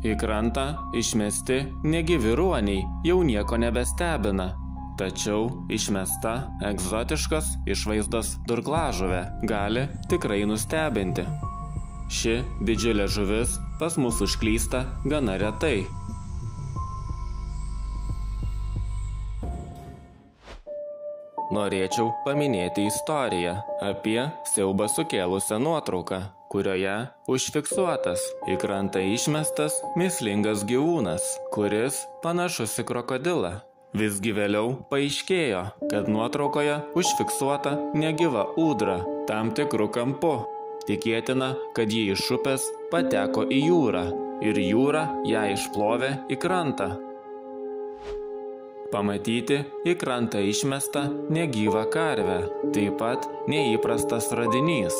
Į krantą išmesti negyvi ruoniai jau nieko nebestebina. Tačiau išmesta egzotiškos išvaizdos durklažuvė gali tikrai nustebinti. Ši didžiulė žuvis pas mus užklysta gana retai. Norėčiau paminėti istoriją apie siaubą sukėlusią nuotrauką, kurioje užfiksuotas į krantą išmestas mįslingas gyvūnas, kuris panašus į krokodilą. Visgi vėliau paaiškėjo, kad nuotraukoje užfiksuota negyva ūdra tam tikru kampu. Tikėtina, kad ji iš upės pateko į jūrą ir jūra ją išplovė į krantą. Pamatyti į krantą išmestą negyvą karvę, taip pat neįprastas radinys.